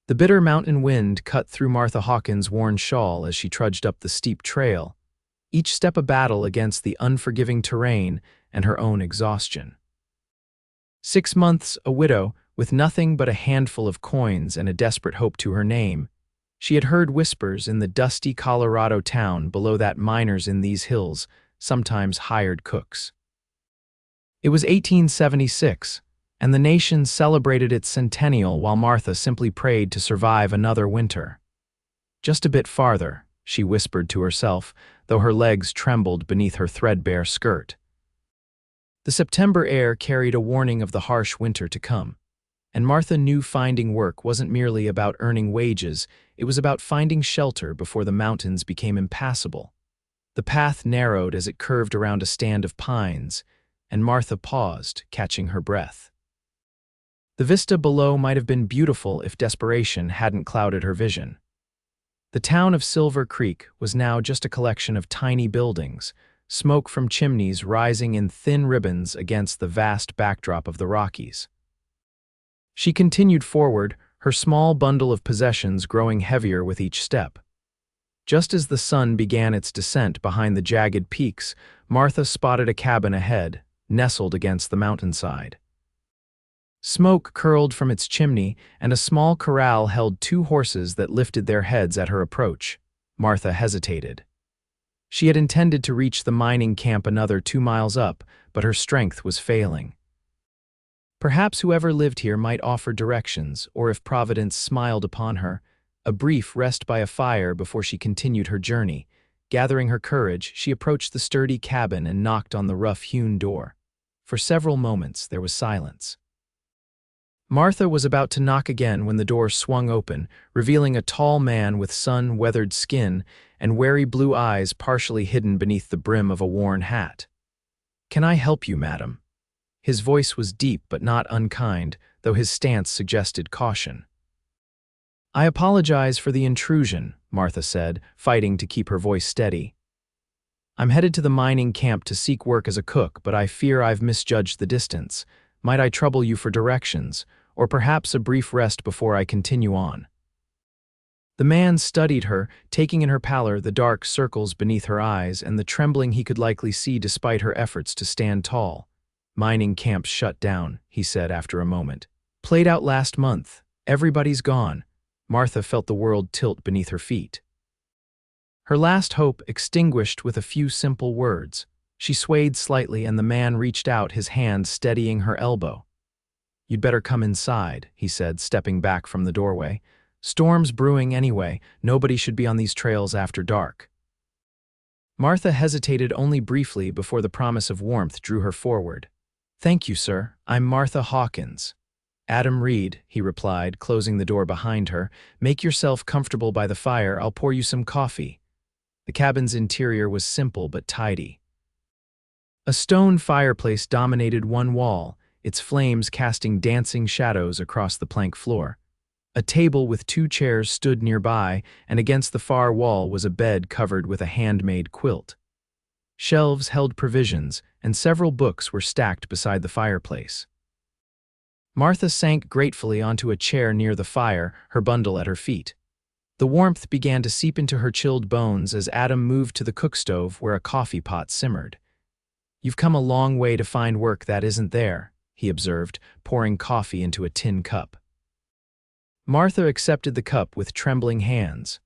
The bitter mountain wind cut through Martha Hawkins' worn shawl as she trudged up the steep trail, each step a battle against the unforgiving terrain and her own exhaustion. 6 months a widow, with nothing but a handful of coins and a desperate hope to her name, she had heard whispers in the dusty Colorado town below that miners in these hills sometimes hired cooks. It was 1876, and the nation celebrated its centennial while Martha simply prayed to survive another winter. Just a bit farther, she whispered to herself, though her legs trembled beneath her threadbare skirt. The September air carried a warning of the harsh winter to come, and Martha knew finding work wasn't merely about earning wages, it was about finding shelter before the mountains became impassable. The path narrowed as it curved around a stand of pines, and Martha paused, catching her breath. The vista below might have been beautiful if desperation hadn't clouded her vision. The town of Silver Creek was now just a collection of tiny buildings, smoke from chimneys rising in thin ribbons against the vast backdrop of the Rockies. She continued forward, her small bundle of possessions growing heavier with each step. Just as the sun began its descent behind the jagged peaks, Martha spotted a cabin ahead, nestled against the mountainside. Smoke curled from its chimney, and a small corral held 2 horses that lifted their heads at her approach. Martha hesitated. She had intended to reach the mining camp another 2 miles up, but her strength was failing. Perhaps whoever lived here might offer directions, or if Providence smiled upon her, a brief rest by a fire before she continued her journey. Gathering her courage, she approached the sturdy cabin and knocked on the rough-hewn door. For several moments, there was silence. Martha was about to knock again when the door swung open, revealing a tall man with sun-weathered skin and wary blue eyes partially hidden beneath the brim of a worn hat. "Can I help you, madam?" His voice was deep but not unkind, though his stance suggested caution. "I apologize for the intrusion," Martha said, fighting to keep her voice steady. "I'm headed to the mining camp to seek work as a cook, but I fear I've misjudged the distance. Might I trouble you for directions, or perhaps a brief rest before I continue on?" The man studied her, taking in her pallor the dark circles beneath her eyes and the trembling he could likely see despite her efforts to stand tall. "Mining camps shut down," he said after a moment. "Played out last month. Everybody's gone." Martha felt the world tilt beneath her feet. Her last hope extinguished with a few simple words. She swayed slightly and the man reached out, his hand steadying her elbow. "You'd better come inside," he said, stepping back from the doorway. "Storm's brewing anyway. Nobody should be on these trails after dark." Martha hesitated only briefly before the promise of warmth drew her forward. "Thank you, sir. I'm Martha Hawkins." "Adam Reid," he replied, closing the door behind her. "Make yourself comfortable by the fire. I'll pour you some coffee." The cabin's interior was simple but tidy. A stone fireplace dominated one wall, its flames casting dancing shadows across the plank floor. A table with 2 chairs stood nearby, and against the far wall was a bed covered with a handmade quilt. Shelves held provisions, and several books were stacked beside the fireplace. Martha sank gratefully onto a chair near the fire, her bundle at her feet. The warmth began to seep into her chilled bones as Adam moved to the cookstove where a coffee pot simmered. "You've come a long way to find work that isn't there," he observed, pouring coffee into a tin cup. Martha accepted the cup with trembling hands.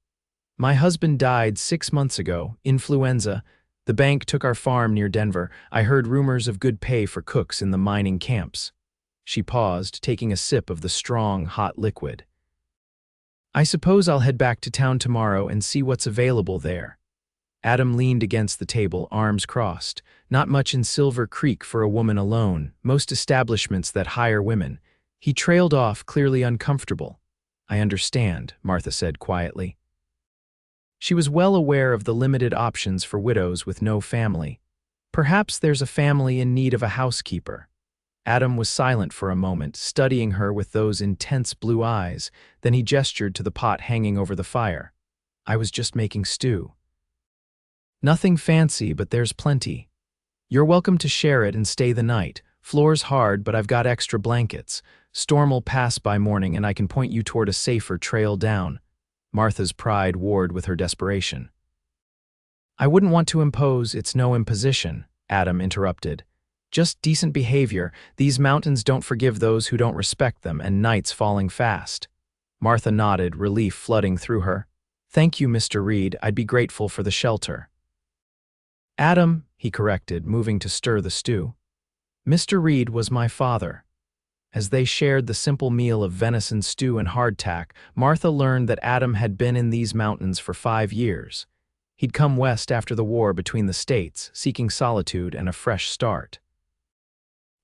"My husband died 6 months ago, influenza. The bank took our farm near Denver. I heard rumors of good pay for cooks in the mining camps." She paused, taking a sip of the strong, hot liquid. "I suppose I'll head back to town tomorrow and see what's available there." Adam leaned against the table, arms crossed. Not much in Silver Creek for a woman alone, most establishments that hire women. He trailed off, clearly uncomfortable. "I understand," Martha said quietly. She was well aware of the limited options for widows with no family. Perhaps there's a family in need of a housekeeper. Adam was silent for a moment, studying her with those intense blue eyes. Then he gestured to the pot hanging over the fire. "I was just making stew." "Nothing fancy, but there's plenty. You're welcome to share it and stay the night. Floor's hard, but I've got extra blankets. Storm will pass by morning and I can point you toward a safer trail down. Martha's pride warred with her desperation. I wouldn't want to impose, it's no imposition, Adam interrupted. Just decent behavior. These mountains don't forgive those who don't respect them, and night's falling fast. Martha nodded, relief flooding through her. Thank you, Mr. Reid. I'd be grateful for the shelter. Adam, he corrected, moving to stir the stew. Mr. Reid was my father. As they shared the simple meal of venison stew and hardtack, Martha learned that Adam had been in these mountains for 5 years. He'd come west after the war between the states, seeking solitude and a fresh start.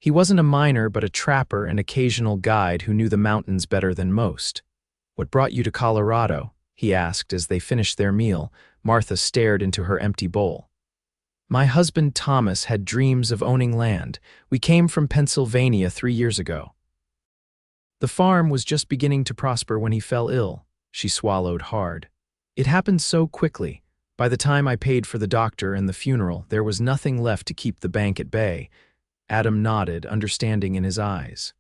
He wasn't a miner but a trapper and occasional guide who knew the mountains better than most. What brought you to Colorado? He asked as they finished their meal. Martha stared into her empty bowl. My husband Thomas had dreams of owning land. We came from Pennsylvania 3 years ago. The farm was just beginning to prosper when he fell ill. She swallowed hard. It happened so quickly. By the time I paid for the doctor and the funeral, there was nothing left to keep the bank at bay. Adam nodded, understanding in his eyes.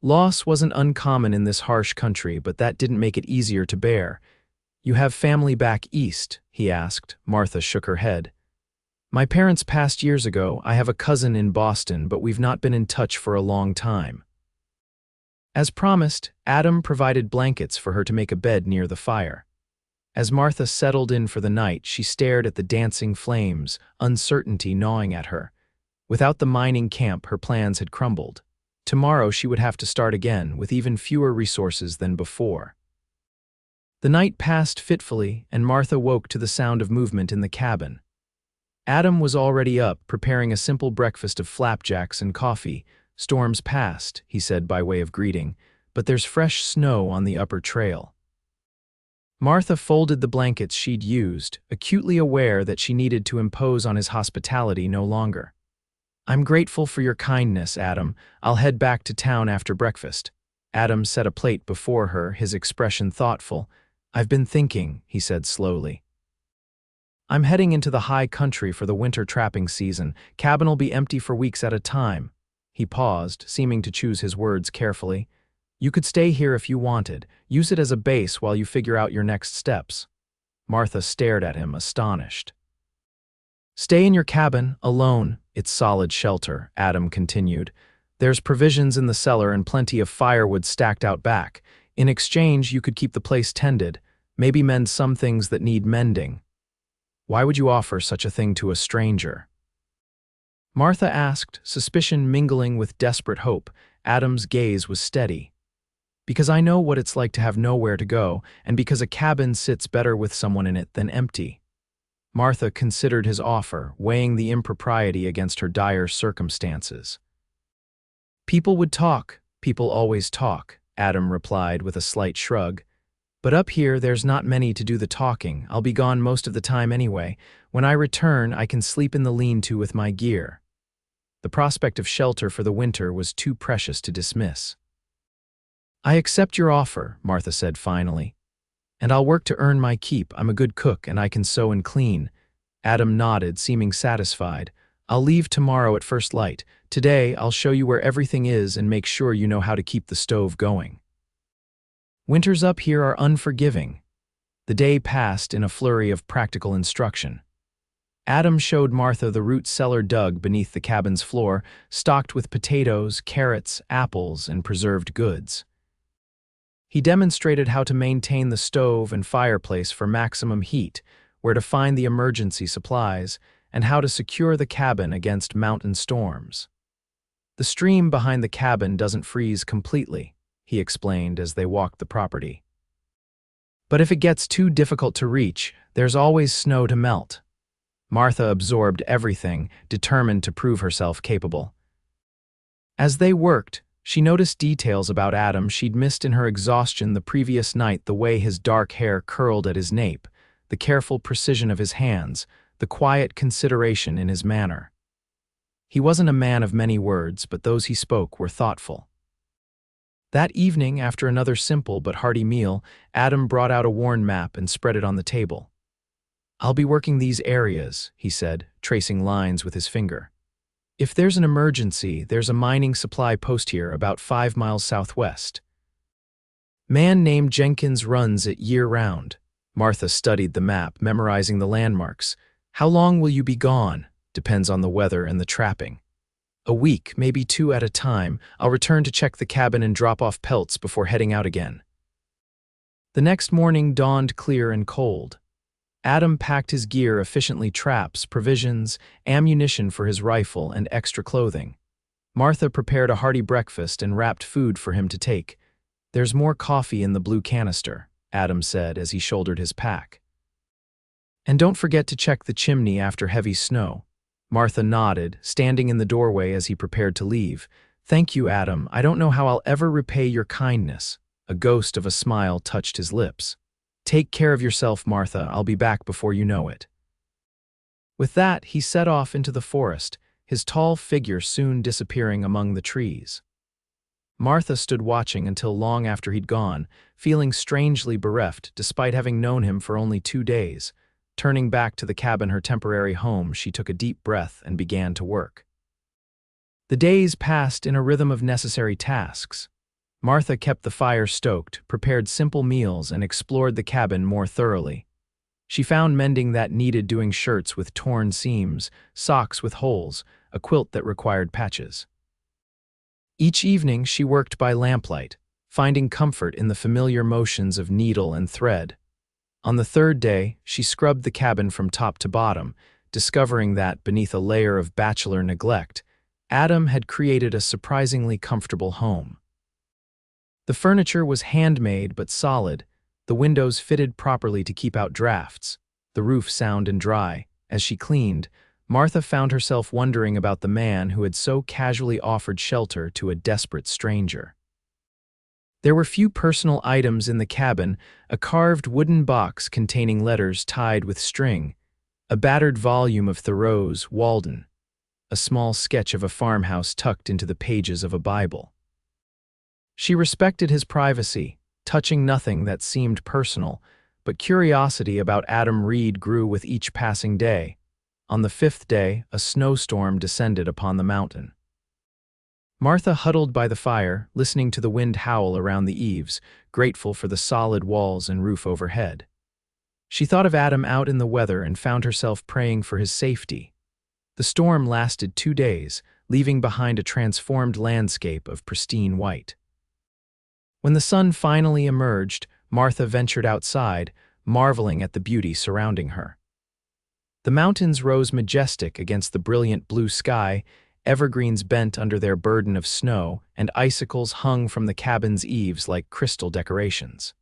Loss wasn't uncommon in this harsh country, but that didn't make it easier to bear. You have family back east? He asked. Martha shook her head. My parents passed years ago. I have a cousin in Boston, but we've not been in touch for a long time. As promised, Adam provided blankets for her to make a bed near the fire. As Martha settled in for the night, she stared at the dancing flames, uncertainty gnawing at her. Without the mining camp, her plans had crumbled. Tomorrow she would have to start again, with even fewer resources than before. The night passed fitfully, and Martha woke to the sound of movement in the cabin. Adam was already up, preparing a simple breakfast of flapjacks and coffee. Storms passed, he said by way of greeting, but there's fresh snow on the upper trail. Martha folded the blankets she'd used, acutely aware that she needed to impose on his hospitality no longer. I'm grateful for your kindness, Adam. I'll head back to town after breakfast. Adam set a plate before her, his expression thoughtful. I've been thinking, he said slowly. I'm heading into the high country for the winter trapping season. Cabin'll be empty for weeks at a time. He paused, seeming to choose his words carefully. You could stay here if you wanted. Use it as a base while you figure out your next steps. Martha stared at him, astonished. Stay in your cabin, alone. It's solid shelter, Adam continued. There's provisions in the cellar and plenty of firewood stacked out back. In exchange, you could keep the place tended, maybe mend some things that need mending. Why would you offer such a thing to a stranger? Martha asked, suspicion mingling with desperate hope. Adam's gaze was steady. Because I know what it's like to have nowhere to go, and because a cabin sits better with someone in it than empty. Martha considered his offer, weighing the impropriety against her dire circumstances. People would talk. People always talk, Adam replied with a slight shrug. But up here, there's not many to do the talking. I'll be gone most of the time anyway. When I return, I can sleep in the lean-to with my gear. The prospect of shelter for the winter was too precious to dismiss. I accept your offer, Martha said finally. And I'll work to earn my keep. I'm a good cook and I can sew and clean. Adam nodded, seeming satisfied. I'll leave tomorrow at first light. Today, I'll show you where everything is and make sure you know how to keep the stove going. Winters up here are unforgiving. The day passed in a flurry of practical instruction. Adam showed Martha the root cellar dug beneath the cabin's floor, stocked with potatoes, carrots, apples, and preserved goods. He demonstrated how to maintain the stove and fireplace for maximum heat, where to find the emergency supplies, and how to secure the cabin against mountain storms. The stream behind the cabin doesn't freeze completely, he explained as they walked the property. But if it gets too difficult to reach, there's always snow to melt. Martha absorbed everything, determined to prove herself capable. As they worked, she noticed details about Adam she'd missed in her exhaustion the previous night, the way his dark hair curled at his nape, the careful precision of his hands, the quiet consideration in his manner. He wasn't a man of many words, but those he spoke were thoughtful. That evening, after another simple but hearty meal, Adam brought out a worn map and spread it on the table. I'll be working these areas, he said, tracing lines with his finger. If there's an emergency, there's a mining supply post here about 5 miles southwest. Man named Jenkins runs it year-round. Martha studied the map, memorizing the landmarks. How long will you be gone? Depends on the weather and the trapping. A week, maybe 2 at a time. I'll return to check the cabin and drop off pelts before heading out again. The next morning dawned clear and cold. Adam packed his gear efficiently: traps, provisions, ammunition for his rifle, and extra clothing. Martha prepared a hearty breakfast and wrapped food for him to take. "There's more coffee in the blue canister," Adam said as he shouldered his pack. "And don't forget to check the chimney after heavy snow." Martha nodded, standing in the doorway as he prepared to leave. "Thank you, Adam. I don't know how I'll ever repay your kindness." A ghost of a smile touched his lips. "Take care of yourself, Martha. I'll be back before you know it." With that, he set off into the forest, his tall figure soon disappearing among the trees. Martha stood watching until long after he'd gone, feeling strangely bereft despite having known him for only 2 days. Turning back to the cabin, her temporary home, she took a deep breath and began to work. The days passed in a rhythm of necessary tasks. Martha kept the fire stoked, prepared simple meals, and explored the cabin more thoroughly. She found mending that needed doing: shirts with torn seams, socks with holes, a quilt that required patches. Each evening she worked by lamplight, finding comfort in the familiar motions of needle and thread. On the 3rd day, she scrubbed the cabin from top to bottom, discovering that, beneath a layer of bachelor neglect, Adam had created a surprisingly comfortable home. The furniture was handmade but solid, the windows fitted properly to keep out drafts, the roof sound and dry. As she cleaned, Martha found herself wondering about the man who had so casually offered shelter to a desperate stranger. There were few personal items in the cabin: a carved wooden box containing letters tied with string, a battered volume of Thoreau's Walden, a small sketch of a farmhouse tucked into the pages of a Bible. She respected his privacy, touching nothing that seemed personal, but curiosity about Adam Reid grew with each passing day. On the 5th day, a snowstorm descended upon the mountain. Martha huddled by the fire, listening to the wind howl around the eaves, grateful for the solid walls and roof overhead. She thought of Adam out in the weather and found herself praying for his safety. The storm lasted 2 days, leaving behind a transformed landscape of pristine white. When the sun finally emerged, Martha ventured outside, marveling at the beauty surrounding her. The mountains rose majestic against the brilliant blue sky, evergreens bent under their burden of snow, and icicles hung from the cabin's eaves like crystal decorations.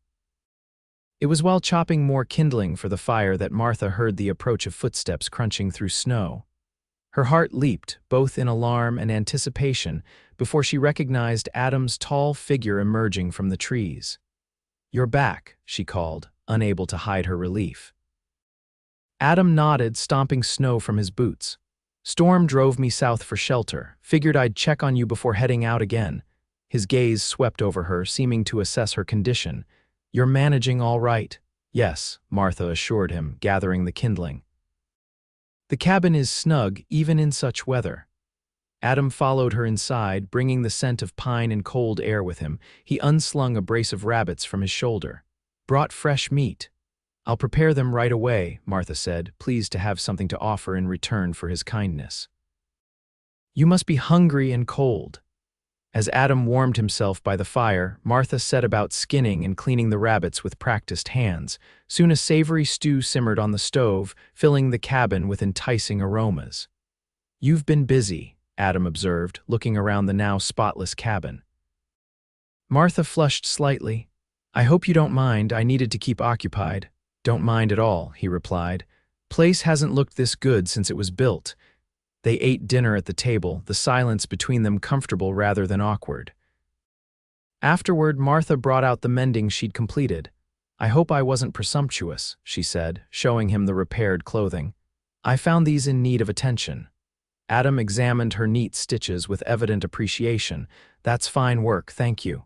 It was while chopping more kindling for the fire that Martha heard the approach of footsteps crunching through snow. Her heart leaped, both in alarm and anticipation, before she recognized Adam's tall figure emerging from the trees. "You're back," she called, unable to hide her relief. Adam nodded, stomping snow from his boots. "Storm drove me south for shelter. Figured I'd check on you before heading out again." His gaze swept over her, seeming to assess her condition. "You're managing all right?" "Yes," Martha assured him, gathering the kindling. "The cabin is snug, even in such weather." Adam followed her inside, bringing the scent of pine and cold air with him. He unslung a brace of rabbits from his shoulder. "Brought fresh meat." "I'll prepare them right away," Martha said, pleased to have something to offer in return for his kindness. "You must be hungry and cold." As Adam warmed himself by the fire, Martha set about skinning and cleaning the rabbits with practiced hands. Soon a savory stew simmered on the stove, filling the cabin with enticing aromas. "You've been busy," Adam observed, looking around the now spotless cabin. Martha flushed slightly. "I hope you don't mind. I needed to keep occupied." "Don't mind at all," he replied. "Place hasn't looked this good since it was built." They ate dinner at the table, the silence between them comfortable rather than awkward. Afterward, Martha brought out the mending she'd completed. "I hope I wasn't presumptuous," she said, showing him the repaired clothing. "I found these in need of attention." Adam examined her neat stitches with evident appreciation. "That's fine work, thank you."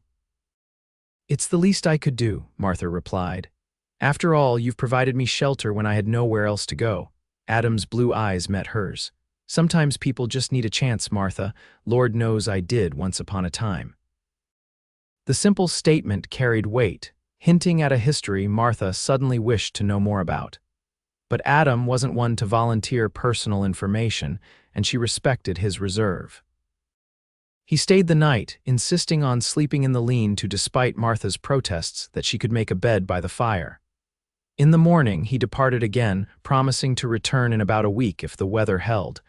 "It's the least I could do," Martha replied. "After all, you've provided me shelter when I had nowhere else to go." Adam's blue eyes met hers. Sometimes people just need a chance, Martha. Lord knows I did once upon a time. The simple statement carried weight, hinting at a history Martha suddenly wished to know more about. But Adam wasn't one to volunteer personal information, and she respected his reserve. He stayed the night, insisting on sleeping in the lean-to despite Martha's protests that she could make a bed by the fire. In the morning, he departed again, promising to return in about a week if the weather held.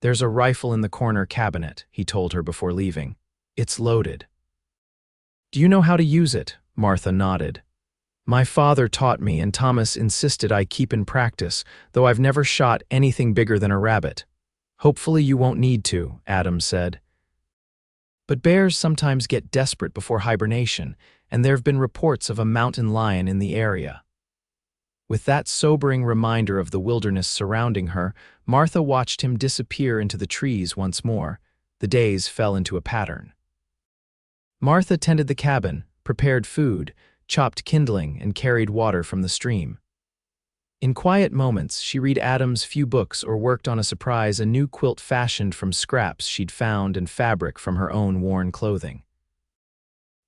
"There's a rifle in the corner cabinet," he told her before leaving. "It's loaded." "Do you know how to use it?" Martha nodded. "My father taught me, and Thomas insisted I keep in practice, though I've never shot anything bigger than a rabbit." "Hopefully you won't need to," Adam said. But bears sometimes get desperate before hibernation, and there have been reports of a mountain lion in the area. With that sobering reminder of the wilderness surrounding her, Martha watched him disappear into the trees once more. The days fell into a pattern. Martha tended the cabin, prepared food, chopped kindling, and carried water from the stream. In quiet moments, she read Adam's few books or worked on a new quilt fashioned from scraps she'd found and fabric from her own worn clothing.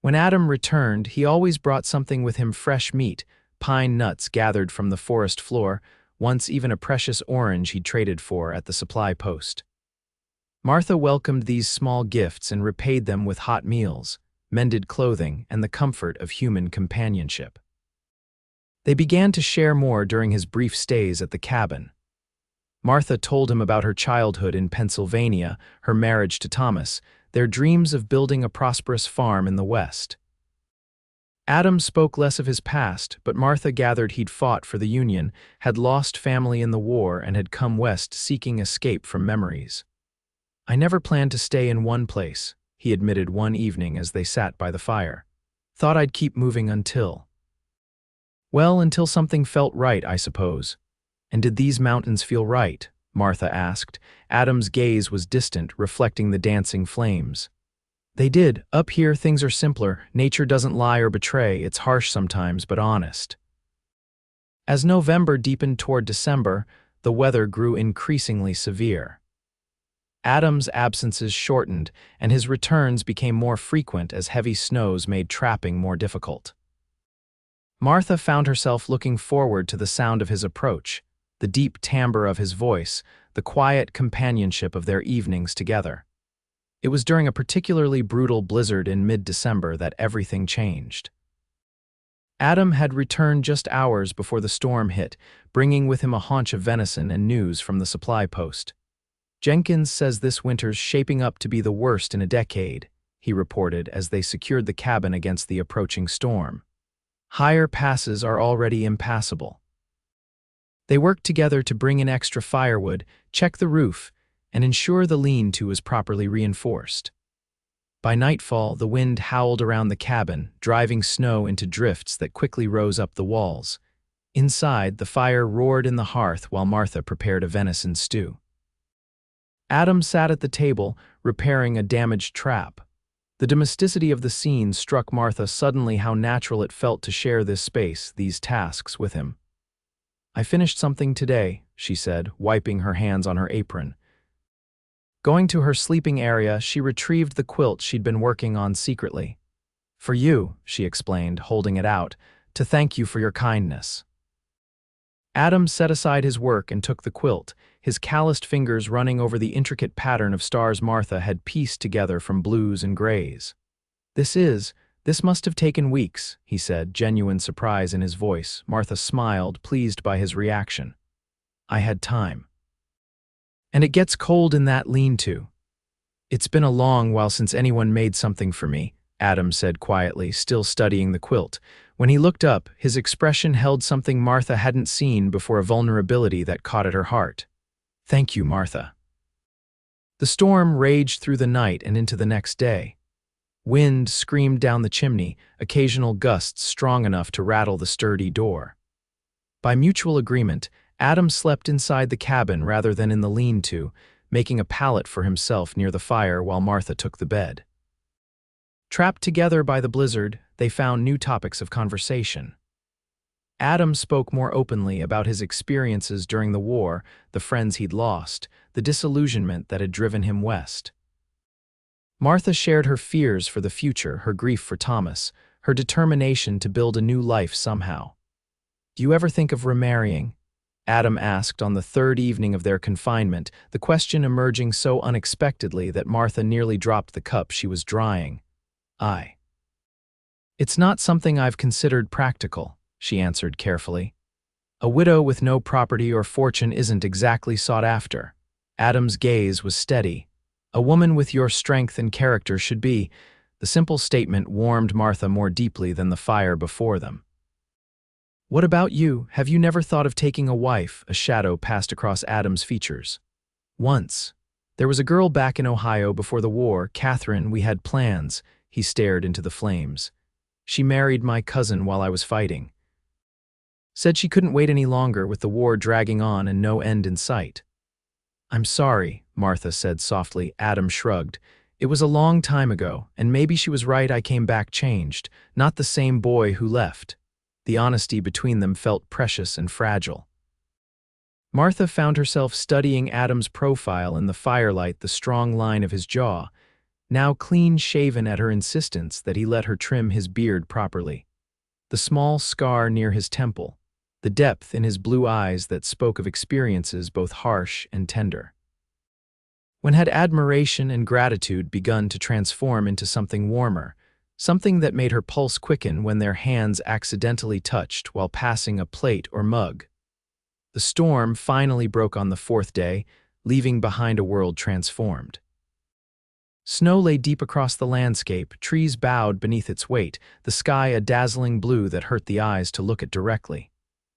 When Adam returned, he always brought something with him: fresh meat, pine nuts gathered from the forest floor, once even a precious orange he'd traded for at the supply post. Martha welcomed these small gifts and repaid them with hot meals, mended clothing, and the comfort of human companionship. They began to share more during his brief stays at the cabin. Martha told him about her childhood in Pennsylvania, her marriage to Thomas, their dreams of building a prosperous farm in the West. Adam spoke less of his past, but Martha gathered he'd fought for the Union, had lost family in the war, and had come west seeking escape from memories. "I never planned to stay in one place," he admitted one evening as they sat by the fire. "Thought I'd keep moving until..." "Well, until something felt right, I suppose." "And did these mountains feel right?" Martha asked. Adam's gaze was distant, reflecting the dancing flames. "They did. Up here, things are simpler. Nature doesn't lie or betray. It's harsh sometimes, but honest." As November deepened toward December, the weather grew increasingly severe. Adam's absences shortened, and his returns became more frequent as heavy snows made trapping more difficult. Martha found herself looking forward to the sound of his approach, the deep timbre of his voice, the quiet companionship of their evenings together. It was during a particularly brutal blizzard in mid-December that everything changed. Adam had returned just hours before the storm hit, bringing with him a haunch of venison and news from the supply post. "Jenkins says this winter's shaping up to be the worst in a decade," he reported as they secured the cabin against the approaching storm. "Higher passes are already impassable." They worked together to bring in extra firewood, check the roof, and ensure the lean-to was properly reinforced. By nightfall, the wind howled around the cabin, driving snow into drifts that quickly rose up the walls. Inside, the fire roared in the hearth while Martha prepared a venison stew. Adam sat at the table, repairing a damaged trap. The domesticity of the scene struck Martha suddenly how natural it felt to share this space, these tasks with him. "I finished something today," she said, wiping her hands on her apron. Going to her sleeping area, she retrieved the quilt she'd been working on secretly. "For you," she explained, holding it out, "to thank you for your kindness." Adam set aside his work and took the quilt, his calloused fingers running over the intricate pattern of stars Martha had pieced together from blues and grays. This must have taken weeks," he said, genuine surprise in his voice. Martha smiled, pleased by his reaction. "I had time." "And it gets cold in that lean-to." "It's been a long while since anyone made something for me," Adam said quietly, still studying the quilt. When he looked up, his expression held something Martha hadn't seen before, a vulnerability that caught at her heart. "Thank you, Martha." The storm raged through the night and into the next day. Wind screamed down the chimney, occasional gusts strong enough to rattle the sturdy door. By mutual agreement, Adam slept inside the cabin rather than in the lean-to, making a pallet for himself near the fire while Martha took the bed. Trapped together by the blizzard, they found new topics of conversation. Adam spoke more openly about his experiences during the war, the friends he'd lost, the the disillusionment that had driven him west. Martha shared her fears for the future, her grief for Thomas, her determination to build a new life somehow. "Do you ever think of remarrying?" Adam asked on the third evening of their confinement, the question emerging so unexpectedly that Martha nearly dropped the cup she was drying. "It's not something I've considered practical," she answered carefully. "A widow with no property or fortune isn't exactly sought after." Adam's gaze was steady. "A woman with your strength and character should be." The simple statement warmed Martha more deeply than the fire before them. "What about you? Have you never thought of taking a wife?" A shadow passed across Adam's features. "Once. There was a girl back in Ohio before the war, Catherine. We had plans." He stared into the flames. "She married my cousin while I was fighting. Said she couldn't wait any longer with the war dragging on and no end in sight." "I'm sorry," Martha said softly. Adam shrugged. "It was a long time ago, and maybe she was right. I came back changed, not the same boy who left." The honesty between them felt precious and fragile. Martha found herself studying Adam's profile in the firelight, the strong line of his jaw, now clean-shaven at her insistence that he let her trim his beard properly, the small scar near his temple, the depth in his blue eyes that spoke of experiences both harsh and tender. When had admiration and gratitude begun to transform into something warmer, something that made her pulse quicken when their hands accidentally touched while passing a plate or mug? The storm finally broke on the fourth day, leaving behind a world transformed. Snow lay deep across the landscape, trees bowed beneath its weight, the sky a dazzling blue that hurt the eyes to look at directly.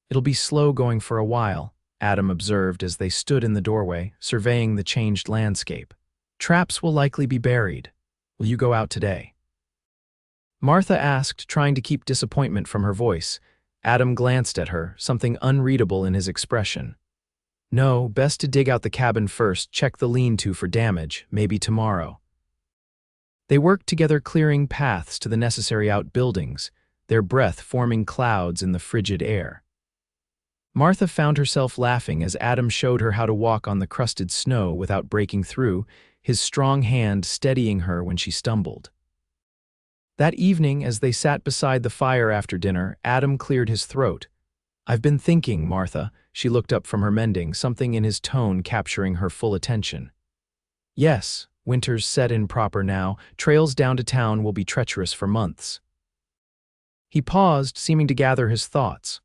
"It'll be slow going for a while," Adam observed as they stood in the doorway, surveying the changed landscape. "Traps will likely be buried. Will you go out today?" Martha asked, trying to keep disappointment from her voice. Adam glanced at her, something unreadable in his expression. "No, best to dig out the cabin first, check the lean-to for damage, maybe tomorrow." They worked together, clearing paths to the necessary outbuildings, their breath forming clouds in the frigid air. Martha found herself laughing as Adam showed her how to walk on the crusted snow without breaking through, his strong hand steadying her when she stumbled. That evening, as they sat beside the fire after dinner, Adam cleared his throat. "I've been thinking, Martha." She looked up from her mending, something in his tone capturing her full attention. "Yes, winter's set in proper now. Trails down to town will be treacherous for months." He paused, seeming to gather his thoughts.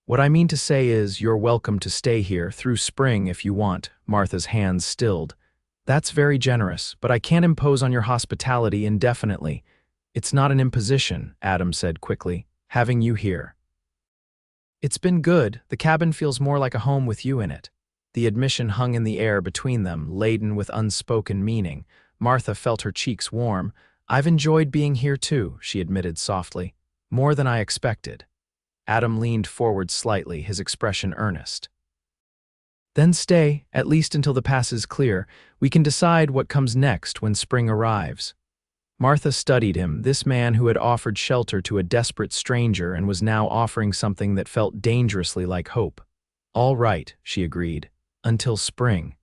"What I mean to say is, you're welcome to stay here through spring if you want." Martha's hands stilled. "That's very generous, but I can't impose on your hospitality indefinitely." "It's not an imposition," Adam said quickly, "having you here. It's been good. The cabin feels more like a home with you in it." The admission hung in the air between them, laden with unspoken meaning. Martha felt her cheeks warm. "I've enjoyed being here too," she admitted softly. "More than I expected." Adam leaned forward slightly, his expression earnest. "Then stay, at least until the pass is clear. We can decide what comes next when spring arrives." Martha studied him, this man who had offered shelter to a desperate stranger and was now offering something that felt dangerously like hope. "All right," she agreed, "until spring."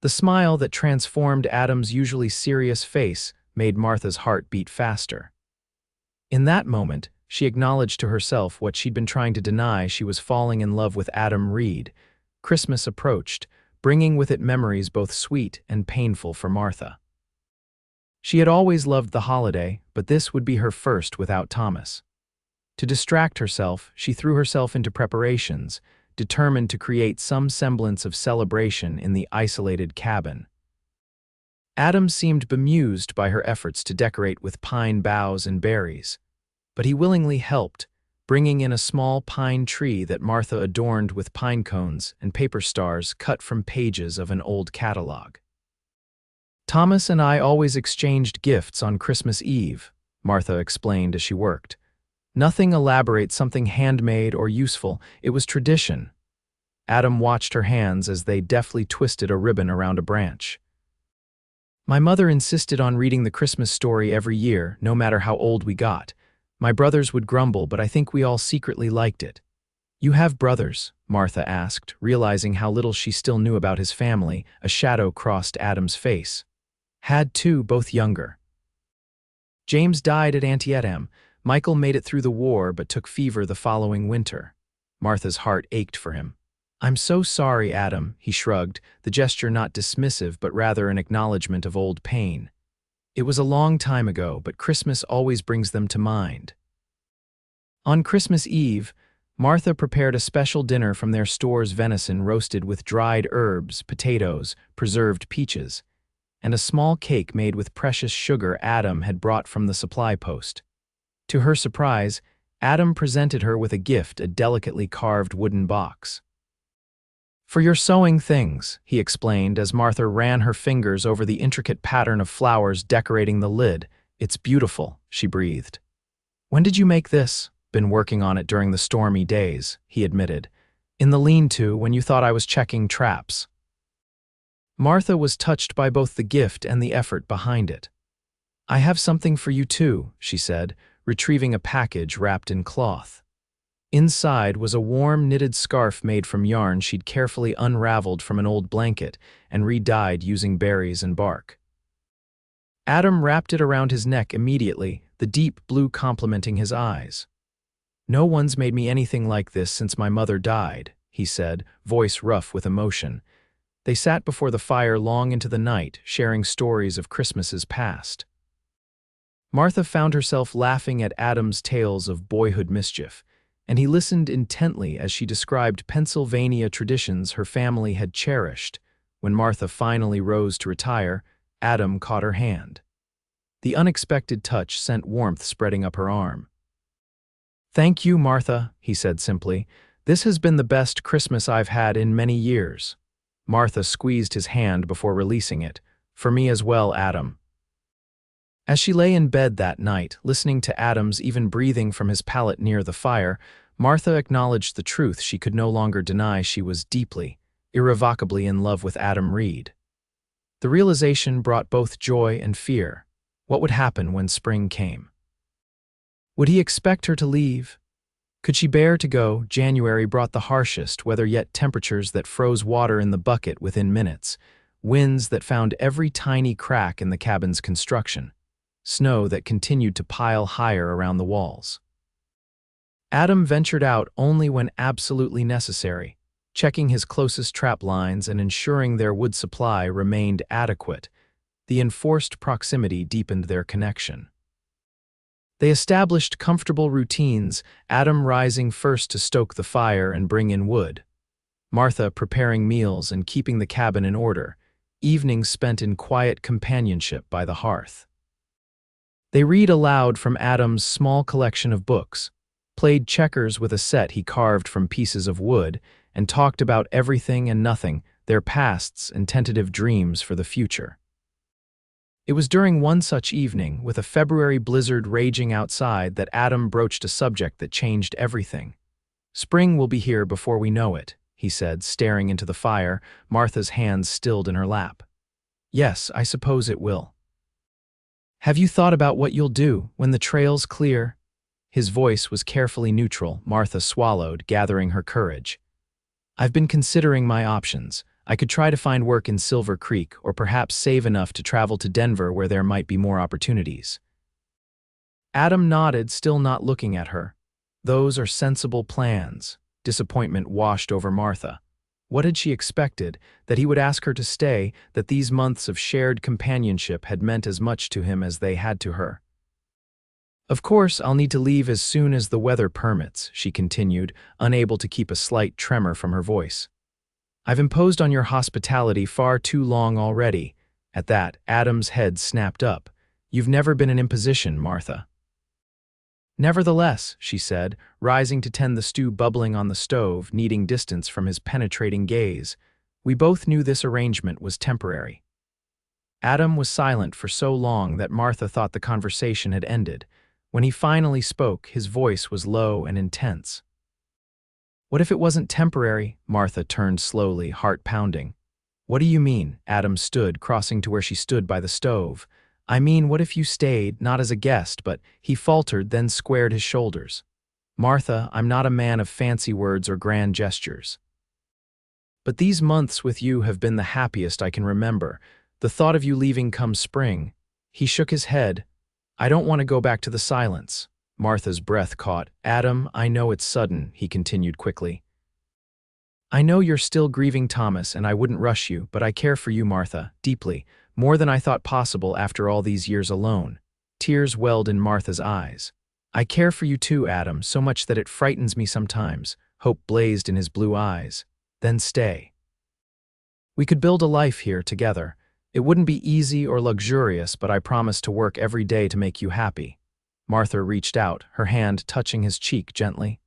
The smile that transformed Adam's usually serious face made Martha's heart beat faster. In that moment, she acknowledged to herself what she'd been trying to deny. She was falling in love with Adam Reid. Christmas approached, bringing with it memories both sweet and painful for Martha. She had always loved the holiday, but this would be her first without Thomas. To distract herself, she threw herself into preparations, determined to create some semblance of celebration in the isolated cabin. Adam seemed bemused by her efforts to decorate with pine boughs and berries, but he willingly helped, bringing in a small pine tree that Martha adorned with pine cones and paper stars cut from pages of an old catalog. "Thomas and I always exchanged gifts on Christmas Eve," Martha explained as she worked. "Nothing elaborate, something handmade or useful. It was tradition." Adam watched her hands as they deftly twisted a ribbon around a branch. "My mother insisted on reading the Christmas story every year, no matter how old we got. My brothers would grumble, but I think we all secretly liked it." You have brothers? Martha asked, realizing how little she still knew about his family. A shadow crossed Adam's face. Had two, both younger. James died at Antietam. Michael made it through the war but took fever the following winter. Martha's heart ached for him. I'm so sorry, Adam, he shrugged, the gesture not dismissive but rather an acknowledgement of old pain. It was a long time ago, but Christmas always brings them to mind. On Christmas Eve, Martha prepared a special dinner from their store's venison roasted with dried herbs, potatoes, preserved peaches, and a small cake made with precious sugar Adam had brought from the supply post. To her surprise, Adam presented her with a gift, a delicately carved wooden box. For your sewing things, he explained as Martha ran her fingers over the intricate pattern of flowers decorating the lid. It's beautiful, she breathed. When did you make this? Been working on it during the stormy days, he admitted. In the lean-to when you thought I was checking traps. Martha was touched by both the gift and the effort behind it. I have something for you too, she said, retrieving a package wrapped in cloth. Inside was a warm knitted scarf made from yarn she'd carefully unraveled from an old blanket and re-dyed using berries and bark. Adam wrapped it around his neck immediately, the deep blue complementing his eyes. No one's made me anything like this since my mother died, he said, voice rough with emotion. They sat before the fire long into the night, sharing stories of Christmases past. Martha found herself laughing at Adam's tales of boyhood mischief, and he listened intently as she described Pennsylvania traditions her family had cherished. When Martha finally rose to retire, Adam caught her hand. The unexpected touch sent warmth spreading up her arm. Thank you, Martha, he said simply. This has been the best Christmas I've had in many years. Martha squeezed his hand before releasing it. For me as well, Adam. As she lay in bed that night, listening to Adam's even breathing from his pallet near the fire, Martha acknowledged the truth she could no longer deny. She was deeply, irrevocably in love with Adam Reid. The realization brought both joy and fear. What would happen when spring came? Would he expect her to leave? Could she bear to go? January brought the harshest, weather yet temperatures that froze water in the bucket within minutes, winds that found every tiny crack in the cabin's construction, snow that continued to pile higher around the walls. Adam ventured out only when absolutely necessary, checking his closest trap lines and ensuring their wood supply remained adequate. The enforced proximity deepened their connection. They established comfortable routines, Adam rising first to stoke the fire and bring in wood, Martha preparing meals and keeping the cabin in order, evenings spent in quiet companionship by the hearth. They read aloud from Adam's small collection of books, played checkers with a set he carved from pieces of wood, and talked about everything and nothing, their pasts and tentative dreams for the future. It was during one such evening, with a February blizzard raging outside, that Adam broached a subject that changed everything. Spring will be here before we know it, he said, staring into the fire, Martha's hands stilled in her lap. Yes, I suppose it will. Have you thought about what you'll do when the trail's clear? His voice was carefully neutral. Martha swallowed, gathering her courage. I've been considering my options. I could try to find work in Silver Creek, or perhaps save enough to travel to Denver where there might be more opportunities. Adam nodded, still not looking at her. Those are sensible plans. Disappointment washed over Martha. What had she expected? That he would ask her to stay, that these months of shared companionship had meant as much to him as they had to her. Of course, I'll need to leave as soon as the weather permits, she continued, unable to keep a slight tremor from her voice. I've imposed on your hospitality far too long already. At that, Adam's head snapped up. You've never been an imposition, Martha. Nevertheless, she said, rising to tend the stew bubbling on the stove, needing distance from his penetrating gaze, we both knew this arrangement was temporary. Adam was silent for so long that Martha thought the conversation had ended. When he finally spoke, his voice was low and intense. What if it wasn't temporary? Martha turned slowly, heart pounding. What do you mean? Adam stood, crossing to where she stood by the stove. I mean, what if you stayed, not as a guest, but he faltered, then squared his shoulders. Martha, I'm not a man of fancy words or grand gestures. But these months with you have been the happiest I can remember. The thought of you leaving come spring. He shook his head. I don't want to go back to the silence. Martha's breath caught. Adam, I know it's sudden, he continued quickly. I know you're still grieving Thomas, and I wouldn't rush you, but I care for you, Martha, deeply, more than I thought possible after all these years alone. Tears welled in Martha's eyes. I care for you too, Adam, so much that it frightens me sometimes. Hope blazed in his blue eyes. Then stay. We could build a life here together. It wouldn't be easy or luxurious, but I promise to work every day to make you happy. Martha reached out, her hand touching his cheek gently.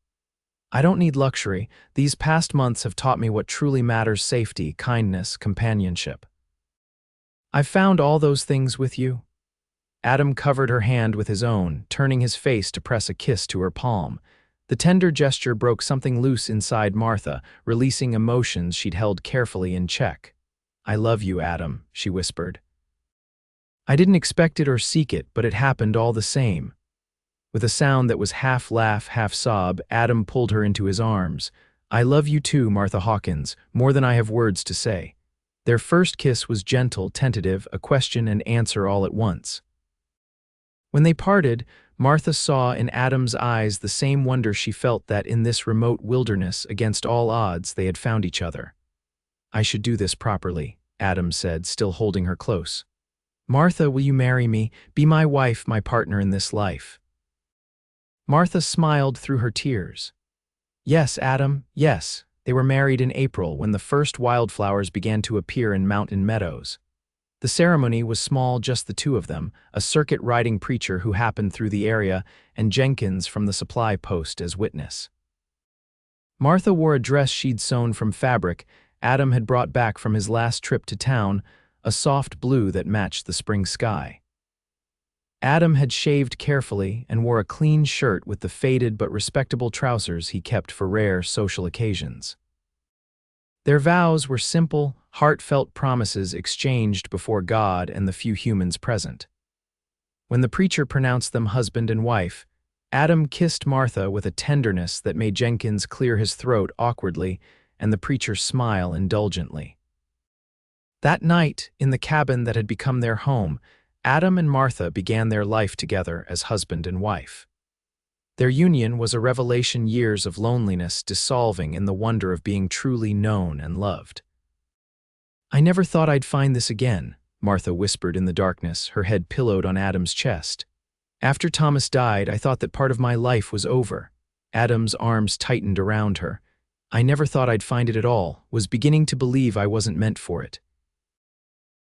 I don't need luxury. These past months have taught me what truly matters: safety, kindness, companionship. I've found all those things with you. Adam covered her hand with his own, turning his face to press a kiss to her palm. The tender gesture broke something loose inside Martha, releasing emotions she'd held carefully in check. I love you, Adam, she whispered. I didn't expect it or seek it, but it happened all the same. With a sound that was half laugh, half sob, Adam pulled her into his arms. I love you too, Martha Hawkins, more than I have words to say. Their first kiss was gentle, tentative, a question and answer all at once. When they parted, Martha saw in Adam's eyes the same wonder she felt, that in this remote wilderness, against all odds, they had found each other. I should do this properly, Adam said, still holding her close. Martha, will you marry me? Be my wife, my partner in this life. Martha smiled through her tears. Yes, Adam, yes. They were married in April, when the first wildflowers began to appear in mountain meadows. The ceremony was small, just the two of them, a circuit-riding preacher who happened through the area, and Jenkins from the supply post as witness. Martha wore a dress she'd sewn from fabric Adam had brought back from his last trip to town, a soft blue that matched the spring sky. Adam had shaved carefully and wore a clean shirt with the faded but respectable trousers he kept for rare social occasions. Their vows were simple, heartfelt promises exchanged before God and the few humans present. When the preacher pronounced them husband and wife, Adam kissed Martha with a tenderness that made Jenkins clear his throat awkwardly and the preacher smile indulgently. That night, in the cabin that had become their home, Adam and Martha began their life together as husband and wife. Their union was a revelation, years of loneliness dissolving in the wonder of being truly known and loved. I never thought I'd find this again, Martha whispered in the darkness, her head pillowed on Adam's chest. After Thomas died, I thought that part of my life was over. Adam's arms tightened around her. I never thought I'd find it at all, was beginning to believe I wasn't meant for it.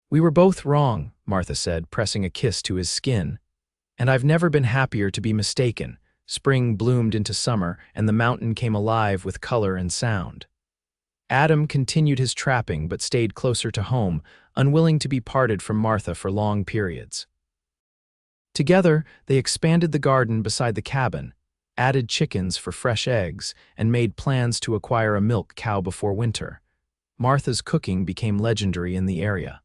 We were both wrong, Martha said, pressing a kiss to his skin. And I've never been happier to be mistaken. Spring bloomed into summer, and the mountain came alive with color and sound. Adam continued his trapping but stayed closer to home, unwilling to be parted from Martha for long periods. Together, they expanded the garden beside the cabin, added chickens for fresh eggs, and made plans to acquire a milk cow before winter. Martha's cooking became legendary in the area.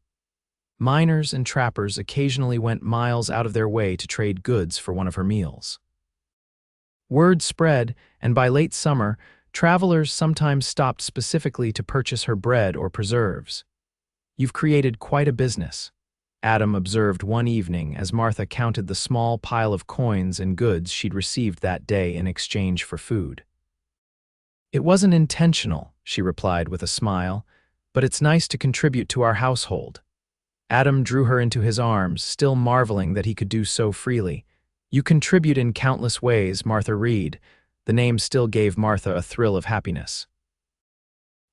Miners and trappers occasionally went miles out of their way to trade goods for one of her meals. Word spread, and by late summer, travelers sometimes stopped specifically to purchase her bread or preserves. You've created quite a business, Adam observed one evening as Martha counted the small pile of coins and goods she'd received that day in exchange for food. It wasn't intentional, she replied with a smile, but it's nice to contribute to our household. Adam drew her into his arms, still marveling that he could do so freely. You contribute in countless ways, Martha Reid. The name still gave Martha a thrill of happiness.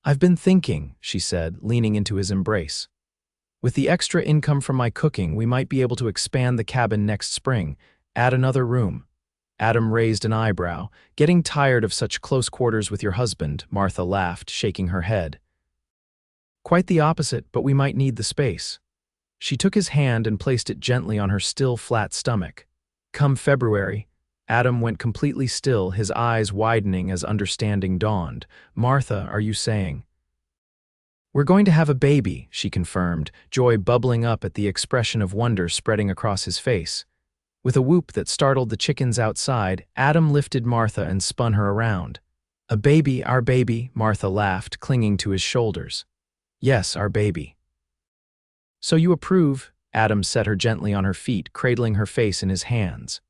I've been thinking, she said, leaning into his embrace. With the extra income from my cooking, we might be able to expand the cabin next spring, add another room. Adam raised an eyebrow. Getting tired of such close quarters with your husband, Martha laughed, shaking her head. Quite the opposite, but we might need the space. She took his hand and placed it gently on her still flat stomach. Come February, Adam went completely still, his eyes widening as understanding dawned. Martha, are you saying? We're going to have a baby, she confirmed, joy bubbling up at the expression of wonder spreading across his face. With a whoop that startled the chickens outside, Adam lifted Martha and spun her around. "A baby, our baby," Martha laughed, clinging to his shoulders. "Yes, our baby." "So you approve?" Adam set her gently on her feet, cradling her face in his hands.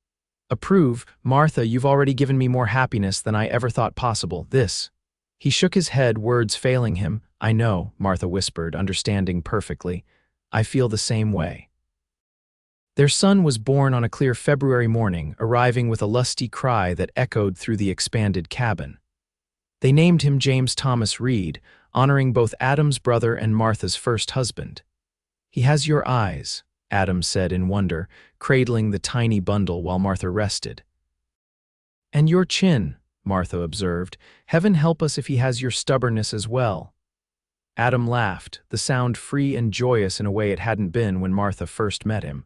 "Approve? Martha, you've already given me more happiness than I ever thought possible. This." He shook his head, words failing him. "I know," Martha whispered, understanding perfectly. "I feel the same way." Their son was born on a clear February morning, arriving with a lusty cry that echoed through the expanded cabin. They named him James Thomas Reid, honoring both Adam's brother and Martha's first husband. "He has your eyes," Adam said in wonder, cradling the tiny bundle while Martha rested. "And your chin," Martha observed. "Heaven help us if he has your stubbornness as well." Adam laughed, the sound free and joyous in a way it hadn't been when Martha first met him.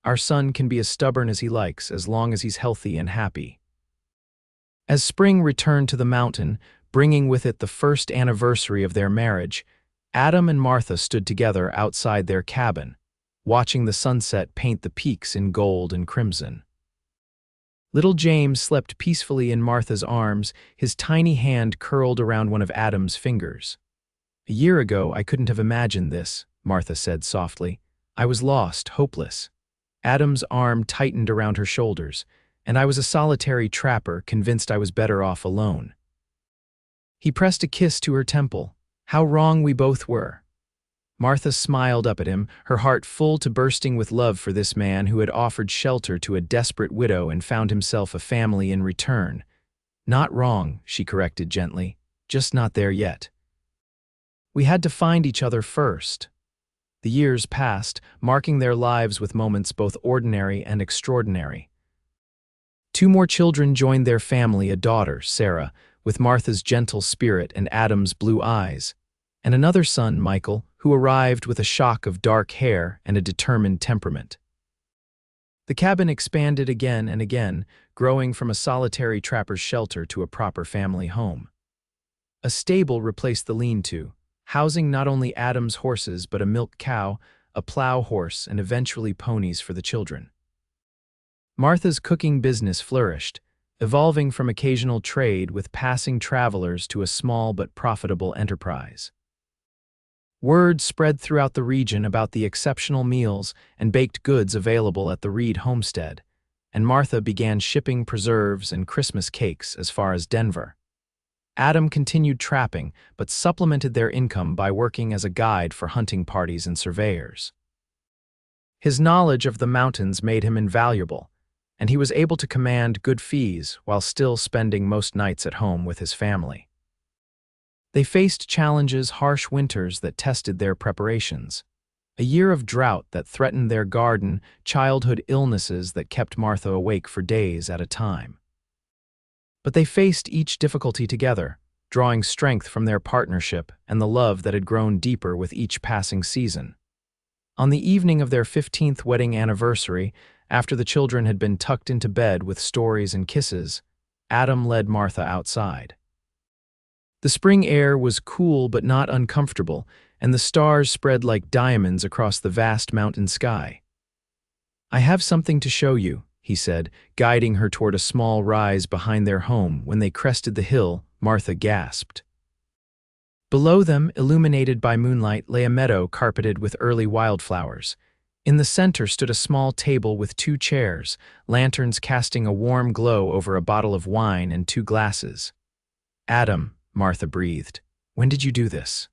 "Our son can be as stubborn as he likes, as long as he's healthy and happy." As spring returned to the mountain, bringing with it the first anniversary of their marriage, Adam and Martha stood together outside their cabin, watching the sunset paint the peaks in gold and crimson. Little James slept peacefully in Martha's arms, his tiny hand curled around one of Adam's fingers. "A year ago, I couldn't have imagined this," Martha said softly. "I was lost, hopeless." Adam's arm tightened around her shoulders, and I was a solitary trapper, convinced I was better off alone. He pressed a kiss to her temple. "How wrong we both were." Martha smiled up at him, her heart full to bursting with love for this man who had offered shelter to a desperate widow and found himself a family in return. "Not wrong," she corrected gently, "just not there yet. We had to find each other first." The years passed, marking their lives with moments both ordinary and extraordinary. 2 more children joined their family, a daughter, Sarah, with Martha's gentle spirit and Adam's blue eyes, and another son, Michael, who arrived with a shock of dark hair and a determined temperament. The cabin expanded again and again, growing from a solitary trapper's shelter to a proper family home. A stable replaced the lean-to, housing not only Adam's horses but a milk cow, a plow horse, and eventually ponies for the children. Martha's cooking business flourished, evolving from occasional trade with passing travelers to a small but profitable enterprise. Word spread throughout the region about the exceptional meals and baked goods available at the Reid homestead, and Martha began shipping preserves and Christmas cakes as far as Denver. Adam continued trapping, but supplemented their income by working as a guide for hunting parties and surveyors. His knowledge of the mountains made him invaluable, and he was able to command good fees while still spending most nights at home with his family. They faced challenges, harsh winters that tested their preparations, a year of drought that threatened their garden, childhood illnesses that kept Martha awake for days at a time. But they faced each difficulty together, drawing strength from their partnership and the love that had grown deeper with each passing season. On the evening of their 15th wedding anniversary, after the children had been tucked into bed with stories and kisses, Adam led Martha outside. The spring air was cool but not uncomfortable, and the stars spread like diamonds across the vast mountain sky. "I have something to show you," he said, guiding her toward a small rise behind their home. When they crested the hill, Martha gasped. Below them, illuminated by moonlight, lay a meadow carpeted with early wildflowers. In the center stood a small table with 2 chairs, lanterns casting a warm glow over a bottle of wine and 2 glasses. "Adam," Martha breathed, "when did you do this?"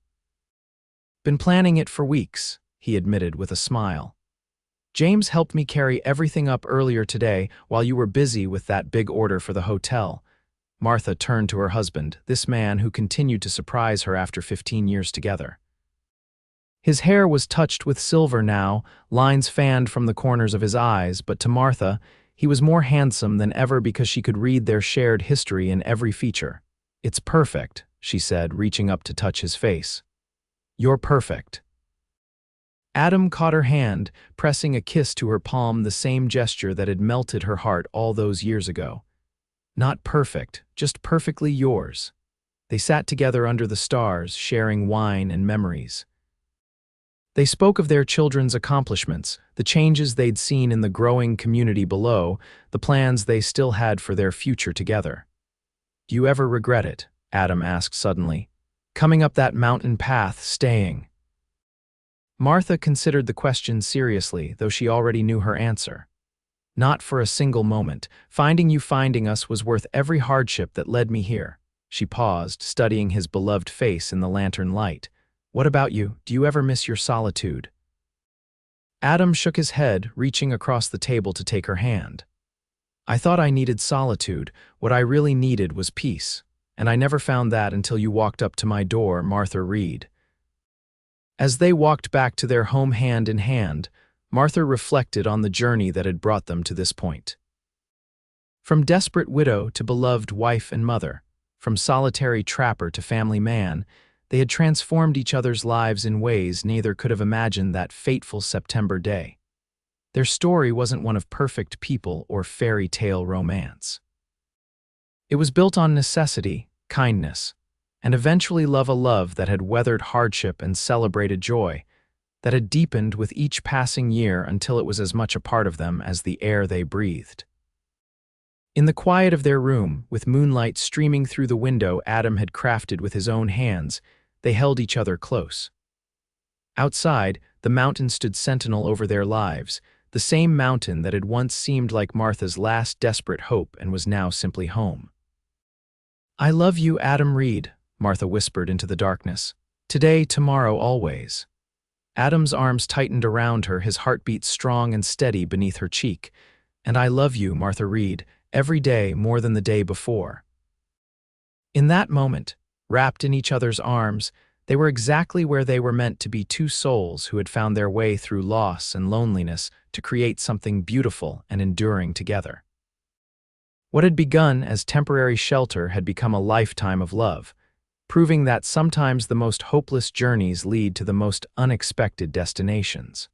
"Been planning it for weeks," he admitted with a smile. "James helped me carry everything up earlier today while you were busy with that big order for the hotel." Martha turned to her husband, this man who continued to surprise her after 15 years together. His hair was touched with silver now, lines fanned from the corners of his eyes, but to Martha, he was more handsome than ever because she could read their shared history in every feature. "It's perfect," she said, reaching up to touch his face. "You're perfect." Adam caught her hand, pressing a kiss to her palm, the same gesture that had melted her heart all those years ago. "Not perfect, just perfectly yours." They sat together under the stars, sharing wine and memories. They spoke of their children's accomplishments, the changes they'd seen in the growing community below, the plans they still had for their future together. "Do you ever regret it?" Adam asked suddenly. "Coming up that mountain path, staying?" Martha considered the question seriously, though she already knew her answer. "Not for a single moment. Finding us was worth every hardship that led me here." She paused, studying his beloved face in the lantern light. "What about you? Do you ever miss your solitude?" Adam shook his head, reaching across the table to take her hand. "I thought I needed solitude. What I really needed was peace. And I never found that until you walked up to my door," Martha Reid. As they walked back to their home hand in hand, Martha reflected on the journey that had brought them to this point. From desperate widow to beloved wife and mother, from solitary trapper to family man, they had transformed each other's lives in ways neither could have imagined that fateful September day. Their story wasn't one of perfect people or fairy tale romance. It was built on necessity, kindness, and eventually a love that had weathered hardship and celebrated joy, that had deepened with each passing year until it was as much a part of them as the air they breathed. In the quiet of their room, with moonlight streaming through the window Adam had crafted with his own hands, they held each other close. Outside, the mountain stood sentinel over their lives, the same mountain that had once seemed like Martha's last desperate hope and was now simply home. "I love you, Adam Reid," Martha whispered into the darkness. "Today, tomorrow, always." Adam's arms tightened around her, his heartbeat strong and steady beneath her cheek. "And I love you, Martha Reid, every day more than the day before." In that moment, wrapped in each other's arms, they were exactly where they were meant to be, two souls who had found their way through loss and loneliness to create something beautiful and enduring together. What had begun as temporary shelter had become a lifetime of love, proving that sometimes the most hopeless journeys lead to the most unexpected destinations.